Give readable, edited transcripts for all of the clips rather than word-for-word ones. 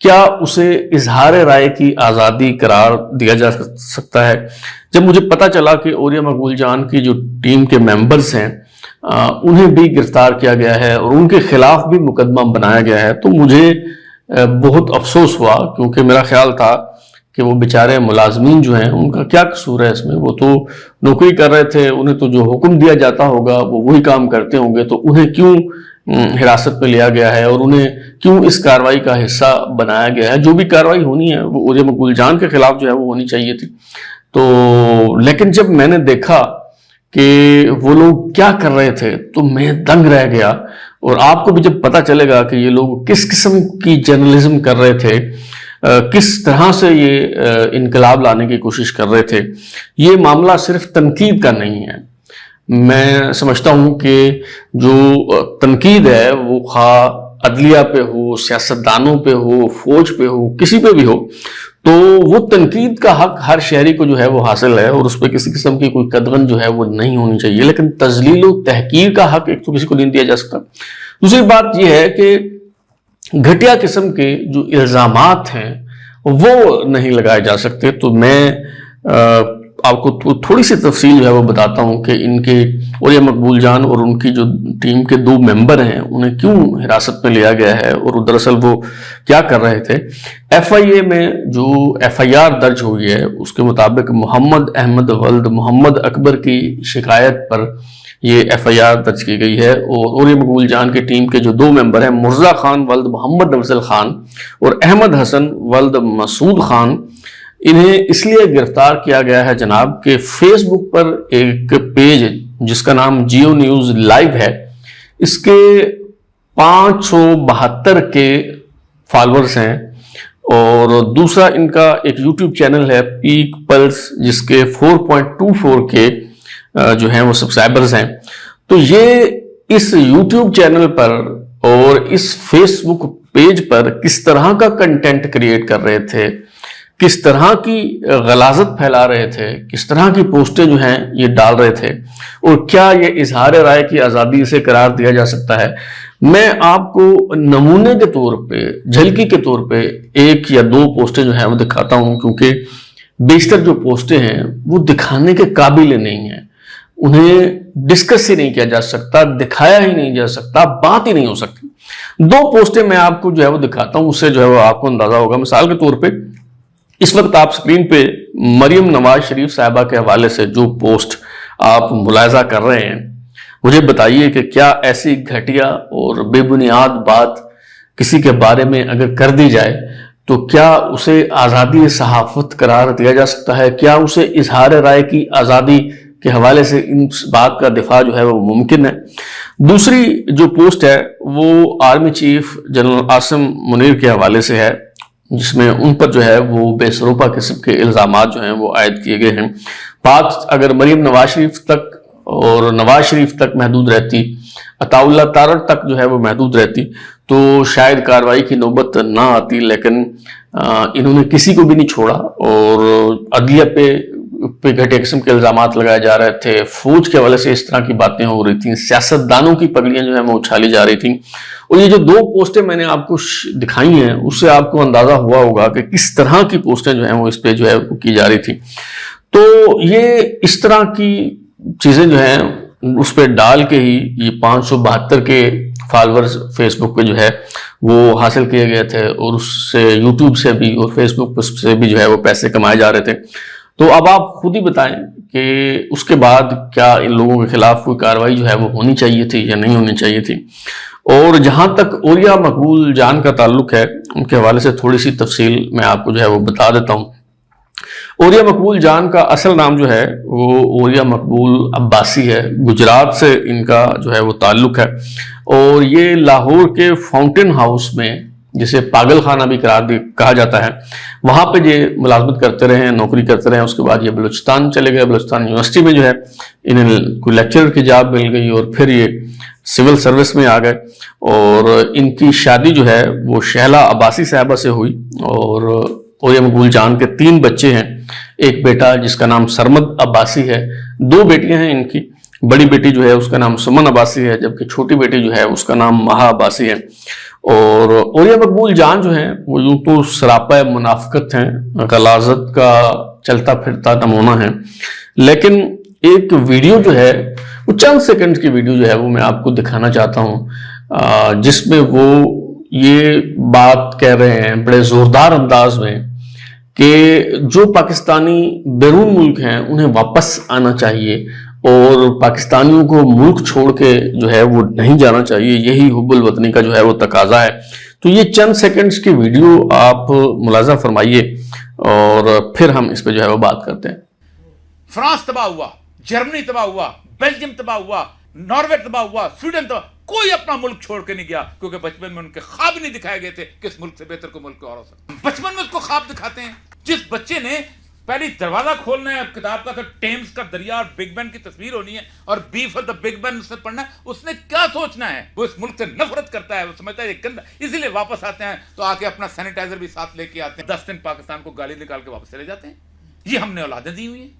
کیا اسے اظہار رائے کی آزادی قرار دیا جا سکتا ہے؟ جب مجھے پتا چلا کہ اوریہ مقبول جان کی جو ٹیم کے ممبرز ہیں انہیں بھی گرفتار کیا گیا ہے اور ان کے خلاف بھی مقدمہ بنایا گیا ہے، تو مجھے بہت افسوس ہوا، کیونکہ میرا خیال تھا کہ وہ بیچارے ملازمین جو ہیں ان کا کیا قصور ہے اس میں، وہ تو نوکری کر رہے تھے، انہیں تو جو حکم دیا جاتا ہوگا وہ وہی کام کرتے ہوں گے، تو انہیں کیوں حراست میں لیا گیا ہے اور انہیں کیوں اس کارروائی کا حصہ بنایا گیا ہے؟ جو بھی کارروائی ہونی ہے وہ اوریہ مقبول جان کے خلاف جو ہے وہ ہونی چاہیے تھی۔ تو لیکن جب میں نے دیکھا کہ وہ لوگ کیا کر رہے تھے تو میں دنگ رہ گیا، اور آپ کو بھی جب پتا چلے گا کہ یہ لوگ کس قسم کی جرنلزم کر رہے تھے، کس طرح سے یہ انقلاب لانے کی کوشش کر رہے تھے۔ یہ معاملہ صرف تنقید کا نہیں ہے، میں سمجھتا ہوں کہ جو تنقید ہے وہ خواہ عدلیہ پہ ہو، سیاستدانوں پہ ہو، فوج پہ ہو، کسی پہ بھی ہو، تو وہ تنقید کا حق ہر شہری کو جو ہے وہ حاصل ہے، اور اس پہ کسی قسم کی کوئی قدغن جو ہے وہ نہیں ہونی چاہیے، لیکن تذلیل و تحقیر کا حق ایک تو کسی کو نہیں دیا جا سکتا۔ دوسری بات یہ ہے کہ گھٹیا قسم کے جو الزامات ہیں وہ نہیں لگائے جا سکتے۔ تو میں آپ کو تھوڑی سی تفصیل جو ہے وہ بتاتا ہوں کہ ان کے اوریہ مقبول جان اور ان کی جو ٹیم کے 2 ممبر ہیں انہیں کیوں حراست میں لیا گیا ہے اور دراصل وہ کیا کر رہے تھے۔ ایف آئی اے میں جو ایف آئی آر درج ہوئی ہے اس کے مطابق محمد احمد ولد محمد اکبر کی شکایت پر یہ ایف آئی آر درج کی گئی ہے، اور اوریہ مقبول جان کی ٹیم کے جو 2 ممبر ہیں مرزا خان ولد محمد افضل خان اور احمد حسن ولد مسعود خان، انہیں اس لیے گرفتار کیا گیا ہے جناب کہ فیس بک پر ایک پیج جس کا نام جیو نیوز لائیو ہے، اس کے 572 کے فالورز ہیں، اور دوسرا ان کا ایک یوٹیوب چینل ہے پیک پلس جس کے 4.24 کے جو ہیں وہ سبسکرائبرز ہیں۔ تو یہ اس یوٹیوب چینل پر اور اس فیس بک پیج پر کس طرح کا کنٹینٹ کریٹ کر رہے تھے، کس طرح کی غلاظت پھیلا رہے تھے، کس طرح کی پوسٹیں جو ہیں یہ ڈال رہے تھے، اور کیا یہ اظہار رائے کی آزادی سے قرار دیا جا سکتا ہے؟ میں آپ کو نمونے کے طور پہ، جھلکی کے طور پہ 1 یا 2 پوسٹیں جو ہیں وہ دکھاتا ہوں، کیونکہ بیشتر جو پوسٹیں ہیں وہ دکھانے کے قابل نہیں ہیں، انہیں ڈسکس ہی نہیں کیا جا سکتا، دکھایا ہی نہیں جا سکتا، بات ہی نہیں ہو سکتی۔ 2 پوسٹیں میں آپ کو جو ہے وہ دکھاتا ہوں، اس سے جو ہے وہ آپ کو اندازہ ہوگا۔ مثال کے طور پہ اس وقت آپ سکرین پہ مریم نواز شریف صاحبہ کے حوالے سے جو پوسٹ آپ ملاحظہ کر رہے ہیں، مجھے بتائیے کہ کیا ایسی گھٹیا اور بے بنیاد بات کسی کے بارے میں اگر کر دی جائے تو کیا اسے آزادی صحافت قرار دیا جا سکتا ہے؟ کیا اسے اظہار رائے کی آزادی کے حوالے سے اس بات کا دفاع جو ہے وہ ممکن ہے؟ دوسری جو پوسٹ ہے وہ army chief general Asim Munir کے حوالے سے ہے، جس میں ان پر جو ہے وہ بے سروپا قسم کے الزامات جو ہیں وہ عائد کیے گئے ہیں۔ بات اگر مریم نواز شریف تک اور نواز شریف تک محدود رہتی، عطا اللہ تارڑ تک جو ہے وہ محدود رہتی تو شاید کارروائی کی نوبت نہ آتی، لیکن انہوں نے کسی کو بھی نہیں چھوڑا، اور عدلیہ پہ گھٹیا قسم کے الزامات لگائے جا رہے تھے، فوج کے حوالے سے اس طرح کی باتیں ہو رہی تھیں، سیاستدانوں کی پگڑیاں جو ہیں وہ اچھالی جا رہی تھیں۔ اور یہ جو 2 پوسٹیں میں نے آپ کو دکھائی ہیں اس سے آپ کو اندازہ ہوا ہوگا کہ کس طرح کی پوسٹیں جو ہیں وہ اس پہ جو ہے وہ کی جا رہی تھیں۔ تو یہ اس طرح کی چیزیں جو ہیں اس پہ ڈال کے ہی یہ 572 کے فالورز فیس بک پہ جو ہے وہ حاصل کیے گئے تھے، اور اس سے یوٹیوب سے بھی اور فیس بک سے بھی جو ہے وہ پیسے کمائے جا رہے تھے۔ تو اب آپ خود ہی بتائیں کہ اس کے بعد کیا ان لوگوں کے خلاف کوئی کارروائی جو ہے وہ ہونی چاہیے تھی یا نہیں ہونی چاہیے تھی؟ اور جہاں تک اوریہ مقبول جان کا تعلق ہے ان کے حوالے سے تھوڑی سی تفصیل میں آپ کو جو ہے وہ بتا دیتا ہوں۔ اوریہ مقبول جان کا اصل نام جو ہے وہ اوریہ مقبول عباسی ہے، گجرات سے ان کا جو ہے وہ تعلق ہے، اور یہ لاہور کے فاؤنٹین ہاؤس میں جسے پاگل خانہ بھی کہا جاتا ہے وہاں پہ یہ ملازمت کرتے رہے، نوکری کرتے رہے۔ اس کے بعد یہ بلوچستان چلے گئے، بلوچستان یونیورسٹی میں جو ہے انہیں کوئی لیکچرر کی جاب مل گئی، اور پھر یہ سول سروس میں آ گئے، اور ان کی شادی جو ہے وہ شہلا عباسی صاحبہ سے ہوئی، اور اوریہ مقبول جان کے 3 بچے ہیں، ایک بیٹا جس کا نام سرمد عباسی ہے، 2 بیٹیاں ہیں ان کی، بڑی بیٹی جو ہے اس کا نام سمن عباسی ہے، جبکہ چھوٹی بیٹی جو ہے اس کا نام مہا عباسی ہے۔ اور اولیاء مقبول جان جو ہیں وہ یوں تو سراپا منافقت ہیں، غلاظت کا چلتا پھرتا نمونہ ہے، لیکن ایک ویڈیو جو ہے وہ چند سیکنڈ کی ویڈیو جو ہے وہ میں آپ کو دکھانا چاہتا ہوں، جس میں وہ یہ بات کہہ رہے ہیں بڑے زوردار انداز میں کہ جو پاکستانی بیرون ملک ہیں انہیں واپس آنا چاہیے اور پاکستانیوں کو ملک چھوڑ کے جو ہے وہ نہیں جانا چاہیے، یہی حب الوطنی کا جو ہے وہ تقاضا ہے۔ تو یہ چند سیکنڈز کی ویڈیو آپ ملاحظہ فرمائیے اور پھر ہم اس پہ جو ہے وہ بات کرتے ہیں۔ فرانس تباہ ہوا، جرمنی تباہ ہوا، بیلجیم تباہ ہوا، ناروے تباہ ہوا، سویڈن تباہ، کوئی اپنا ملک چھوڑ کے نہیں گیا، کیونکہ بچپن میں ان کے خواب نہیں دکھائے گئے تھے کہ اس ملک سے بہتر کوئی ملک اور ہو سکتا۔ بچپن میں اس کو خواب دکھاتے ہیں۔ جس بچے نے پہلی دروازہ کھولنا ہے کتاب کا تو ٹیمز کا دریا اور بگ بین کی تصویر ہونی ہے اور بی فار دا بگ بین سے پڑھنا ہے، اس نے کیا سوچنا ہے؟ وہ اس ملک سے نفرت کرتا ہے، وہ سمجھتا ہے یہ گندا، اسی لیے واپس آتے ہیں تو آ کے اپنا سینیٹائزر بھی ساتھ لے کے آتے ہیں، 10 دن پاکستان کو گالی نکال کے واپس چلے جاتے ہیں۔ یہ ہم نے اولادیں دی ہوئی ہیں۔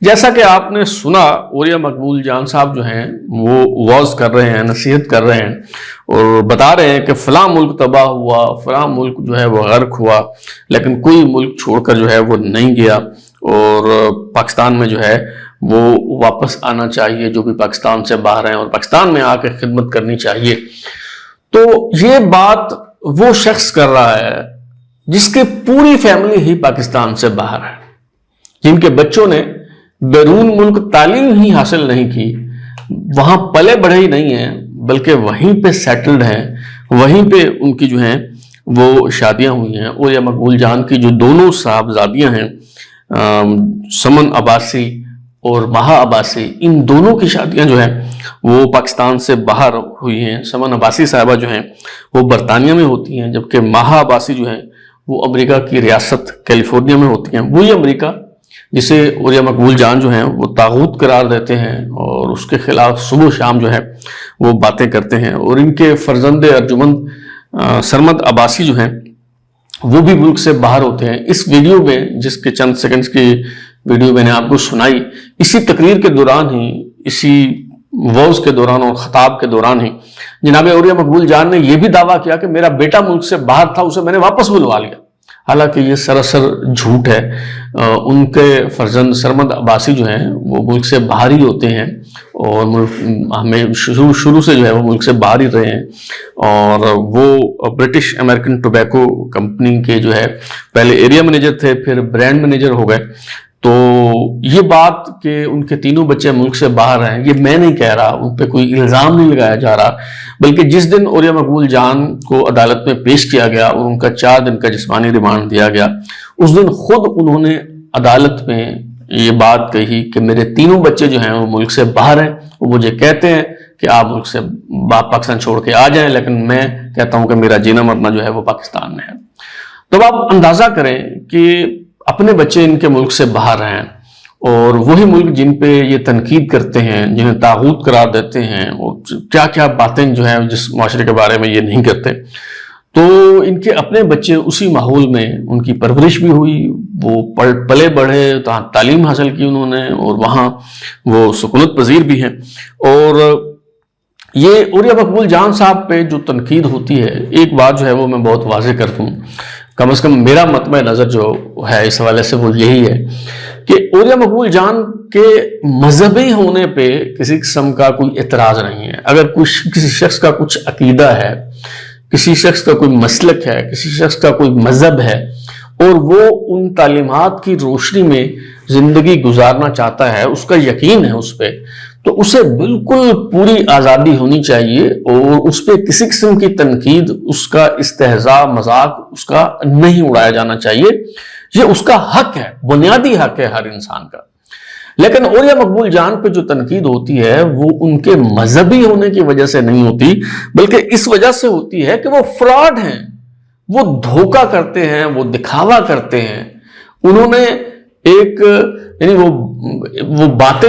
جیسا کہ آپ نے سنا، اولیاء مقبول جان صاحب جو ہیں وہ واز کر رہے ہیں، نصیحت کر رہے ہیں اور بتا رہے ہیں کہ فلاں ملک تباہ ہوا، فلاں ملک جو ہے وہ غرق ہوا، لیکن کوئی ملک چھوڑ کر جو ہے وہ نہیں گیا اور پاکستان میں جو ہے وہ واپس آنا چاہیے جو بھی پاکستان سے باہر ہیں اور پاکستان میں آ کے خدمت کرنی چاہیے۔ تو یہ بات وہ شخص کر رہا ہے جس کے پوری فیملی ہی پاکستان سے باہر ہے، جن کے بچوں نے بیرون ملک تعلیم ہی حاصل نہیں کی، وہاں پلے بڑھے ہی نہیں ہیں بلکہ وہیں پہ سیٹلڈ ہیں، وہیں پہ ان کی جو ہیں وہ شادیاں ہوئی ہیں۔ اولیاء مقبول جان کی جو دونوں صاحبزادیاں ہیں، سمن عباسی اور مہا عباسی، ان دونوں کی شادیاں جو ہیں وہ پاکستان سے باہر ہوئی ہیں۔ سمن عباسی صاحبہ جو ہیں وہ برطانیہ میں ہوتی ہیں، جبکہ مہا عباسی جو ہیں وہ امریکہ کی ریاست کیلیفورنیا میں ہوتی ہیں، وہی امریکہ جسے اولیاء مقبول جان جو ہیں وہ طاغوت قرار دیتے ہیں اور اس کے خلاف صبح و شام جو ہے وہ باتیں کرتے ہیں۔ اور ان کے فرزند ارجمند سرمد عباسی جو ہیں وہ بھی ملک سے باہر ہوتے ہیں۔ اس ویڈیو میں، جس کے چند سیکنڈز کی ویڈیو میں نے آپ کو سنائی، اسی تقریر کے دوران ہی، اسی واز کے دوران اور خطاب کے دوران ہی جناب اولیاء مقبول جان نے یہ بھی دعویٰ کیا کہ میرا بیٹا ملک سے باہر تھا، اسے میں نے واپس بلوا لیا، حالانکہ یہ سراسر جھوٹ ہے۔ ان کے فرزند سرمد عباسی جو ہیں وہ ملک سے باہر ہی ہوتے ہیں اور ہمیں شروع سے جو ہے وہ ملک سے باہر ہی رہے ہیں، اور وہ برٹش امریکن ٹوبیکو کمپنی کے جو ہے پہلے ایریا مینیجر تھے، پھر برانڈ مینیجر ہو گئے۔ تو یہ بات کہ ان کے تینوں بچے ملک سے باہر ہیں، یہ میں نہیں کہہ رہا، ان پہ کوئی الزام نہیں لگایا جا رہا، بلکہ جس دن اولیاء مقبول جان کو عدالت میں پیش کیا گیا اور ان کا 4 دن کا جسمانی ریمانڈ دیا گیا، اس دن خود انہوں نے عدالت میں یہ بات کہی کہ میرے تینوں بچے جو ہیں وہ ملک سے باہر ہیں، وہ مجھے کہتے ہیں کہ آپ ملک سے پاکستان چھوڑ کے آ جائیں، لیکن میں کہتا ہوں کہ میرا جینا مرنا جو ہے وہ پاکستان میں ہے۔ تو آپ اندازہ کریں کہ اپنے بچے ان کے ملک سے باہر ہیں اور وہی ملک جن پہ یہ تنقید کرتے ہیں، جنہیں طاغوت قرار دیتے ہیں، اور کیا کیا باتیں جو ہیں جس معاشرے کے بارے میں یہ نہیں کرتے، تو ان کے اپنے بچے اسی ماحول میں ان کی پرورش بھی ہوئی، وہ پلے بڑھے، تعلیم حاصل کی انہوں نے اور وہاں وہ سکونت پذیر بھی ہیں۔ اور یہ اولیاء مقبول جان صاحب پہ جو تنقید ہوتی ہے، ایک بات جو ہے وہ میں بہت واضح کر دوں، کم از کم میرا مطمع نظر جو ہے اس حوالے سے وہ یہی ہے کہ اولیاء مقبول جان کے مذہبی ہونے پہ کسی قسم کا کوئی اعتراض نہیں ہے۔ اگر کسی شخص کا کچھ عقیدہ ہے، کسی شخص کا کوئی مسلک ہے، کسی شخص کا کوئی مذہب ہے اور وہ ان تعلیمات کی روشنی میں زندگی گزارنا چاہتا ہے، اس کا یقین ہے اس پہ، تو اسے بالکل پوری آزادی ہونی چاہیے اور اس پہ کسی قسم کی تنقید، اس کا استہزاء، مذاق اس کا نہیں اڑایا جانا چاہیے۔ یہ اس کا حق ہے، بنیادی حق ہے ہر انسان کا۔ لیکن اولیاء مقبول جان پہ جو تنقید ہوتی ہے وہ ان کے مذہبی ہونے کی وجہ سے نہیں ہوتی، بلکہ اس وجہ سے ہوتی ہے کہ وہ فراڈ ہیں، وہ دھوکہ کرتے ہیں، وہ دکھاوا کرتے ہیں۔ انہوں نے ایک یعنی وہ باتیں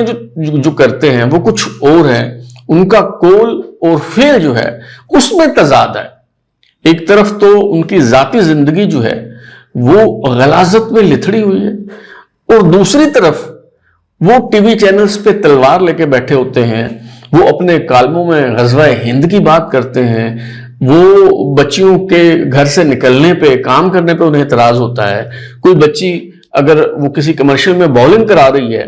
جو کرتے ہیں وہ کچھ اور ہیں، ان کا قول اور فعل جو ہے اس میں تضاد ہے۔ ایک طرف تو ان کی ذاتی زندگی جو ہے وہ غلاظت میں لتھڑی ہوئی ہے، اور دوسری طرف وہ ٹی وی چینلز پہ تلوار لے کے بیٹھے ہوتے ہیں، وہ اپنے کالموں میں غزوہ ہند کی بات کرتے ہیں، وہ بچیوں کے گھر سے نکلنے پہ، کام کرنے پہ انہیں اعتراض ہوتا ہے. کوئی بچی اگر وہ کسی کمرشل میں بالنگ کرا رہی ہے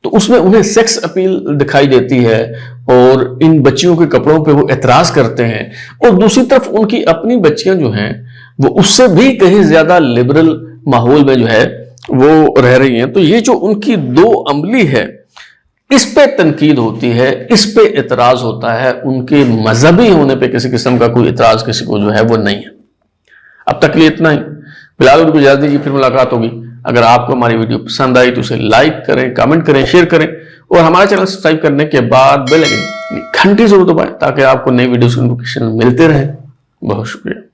تو اس میں انہیں سیکس اپیل دکھائی دیتی ہے اور ان بچیوں کے کپڑوں پہ وہ اعتراض کرتے ہیں. اور دوسری طرف ان کی اپنی بچیاں جو ہیں وہ اس سے بھی کہیں زیادہ لبرل ماحول میں جو ہے وہ رہ رہی ہیں. تو یہ جو ان کی دو عملی ہے اس پہ تنقید ہوتی ہے، اس پہ اعتراض ہوتا ہے. ان کے مذہبی ہونے پہ کسی قسم کا کوئی اعتراض کسی کو جو ہے وہ نہیں ہے. اب تک لیے اتنا ہی. بلال اردو کو اجازت دیجیے، پھر ملاقات ہوگی. اگر آپ کو ہماری ویڈیو پسند آئی تو اسے لائک کریں، کامنٹ کریں، شیئر کریں اور ہمارا چینل سبسکرائب کرنے کے بعد بیل آئکن گھنٹی ضرور دبائیں تاکہ آپ کو نئی ویڈیوز کی نوٹیفیکیشن ملتے رہیں. بہت شکریہ.